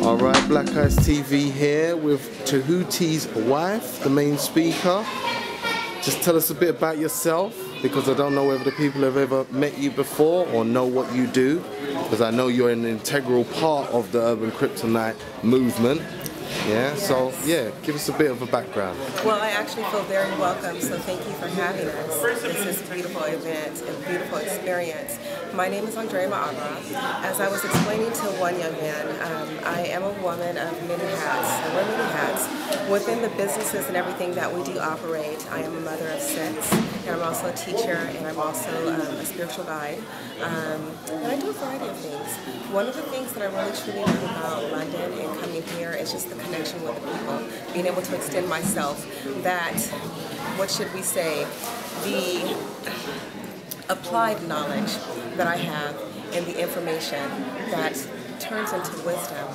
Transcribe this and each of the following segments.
Alright, Black Eyes TV here with Tahuti's wife, the main speaker. Just tell us a bit about yourself, because I don't know whether the people have ever met you before or know what you do, because I know you're an integral part of the Urban Kryptonite movement. Yeah, yes. So yeah, give us a bit of a background. Well, I actually feel very welcome, so thank you for having us. This is a beautiful event and beautiful experience. My name is Andrea Ma'abra. As I was explaining to one young man, I am a woman of many hats. I wear many hats. Within the businesses and everything that we do operate, I am a mother of 6, and I'm also a teacher, and I'm also a spiritual guide. And I do a variety of things. One of the things that I really truly love about London and coming here is just the connection with the people, being able to extend myself, that, what should we say, the applied knowledge that I have and the information that turns into wisdom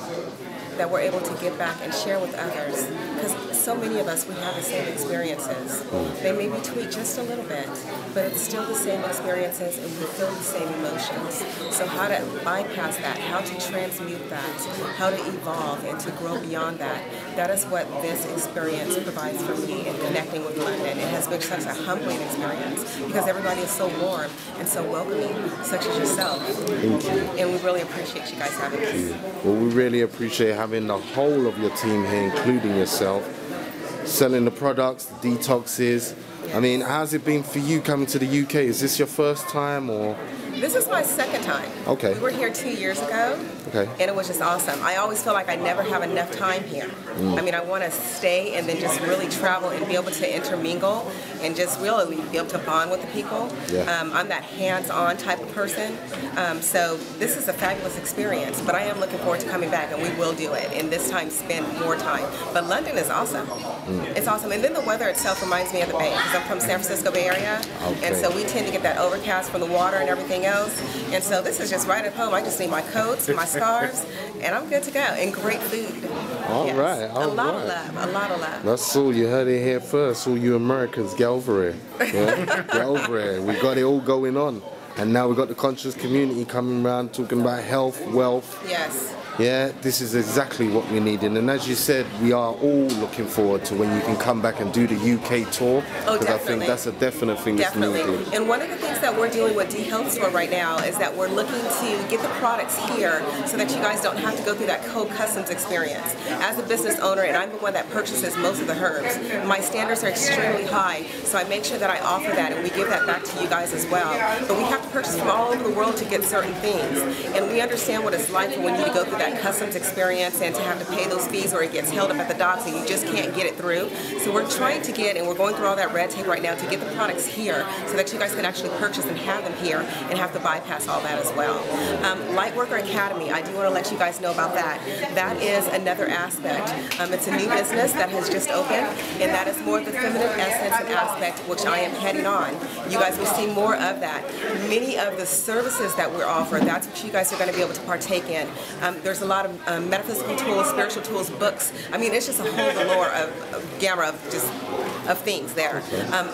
that we're able to give back and share with others, because so many of us, we have the same experiences. They may be tweaked just a little bit, but it's still the same experiences and we feel the same emotions. So how to bypass that, how to transmute that, how to evolve and to grow beyond that, that is what this experience provides for me in connecting with London. It has been such a humbling experience because everybody is so warm and so welcoming, such as yourself. Thank you. And we really appreciate you guys having us. Well, we really appreciate having the whole of your team here, including yourself, selling the products, the detoxes. I mean, how's it been for you coming to the UK? Is this your first time or? This is my second time. Okay. We were here 2 years ago. Okay. And it was just awesome. I always feel like I never have enough time here. I mean, I want to stay and then just really travel and be able to intermingle and just really be able to bond with the people. Yeah. I'm that hands-on type of person. So this is a fabulous experience, but I am looking forward to coming back, and we will do it, and this time spend more time. But London is awesome. It's awesome. And then the weather itself reminds me of the Bay, because I'm from San Francisco Bay Area, and so we tend to get that overcast from the water and everything else. And so this is just right at home. I just need my coats, my scarves, and I'm good to go. And great food. All right. A lot of love. A lot of love. That's all. You heard it here first. All you Americans, get over it. Yeah? Get over it. We got it all going on. And now we've got the conscious community coming around talking about health, wealth. Yes. Yeah, this is exactly what we need. And as you said, we are all looking forward to when you can come back and do the UK tour. Oh, because I think that's a definite thing that's needed. And one of the things that we're doing with D-Health Store right now is that we're looking to get the products here so that you guys don't have to go through that customs experience. As a business owner, and I'm the one that purchases most of the herbs, my standards are extremely high, so I make sure that I offer that and we give that back to you guys as well. But we have to purchase from all over the world to get certain things. And we understand what it's like when you go through that customs experience and to have to pay those fees, or it gets held up at the docks and you just can't get it through. So we're trying to get, and we're going through all that red tape right now to get the products here so that you guys can actually purchase and have them here and have to bypass all that as well. Lightworker Academy, I do want to let you guys know about that. That is another aspect. It's a new business that has just opened, and that is more of the feminine essence and aspect, which I am heading on. You guys will see more of that. Many of the services that we're offering, that's what you guys are going to be able to partake in. There's a lot of metaphysical tools, spiritual tools, books. I mean, it's just a whole allure of gamma of things there.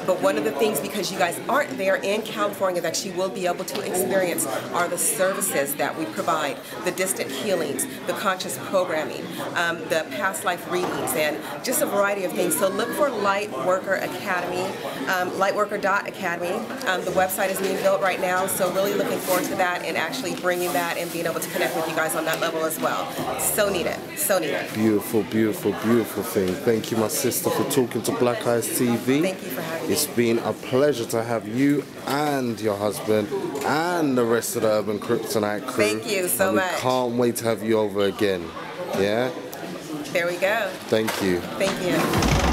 But one of the things, because you guys aren't there in California, that you will be able to experience are the services that we provide, the distant healings, the conscious programming, the past life readings, and just a variety of things. So look for Lightworker Academy, lightworker.academy. The website is being built right now, so really looking forward to that and actually bringing that and being able to connect with you guys on that level as well. So needed. So needed. Beautiful, beautiful, beautiful thing. Thank you, my sister, for talking to Black Eyes TV. Thank you for having me. It's been a pleasure to have you and your husband and the rest of the Urban Kryptonite crew. Thank you so much. We can't wait to have you over again. Yeah? There we go. Thank you. Thank you.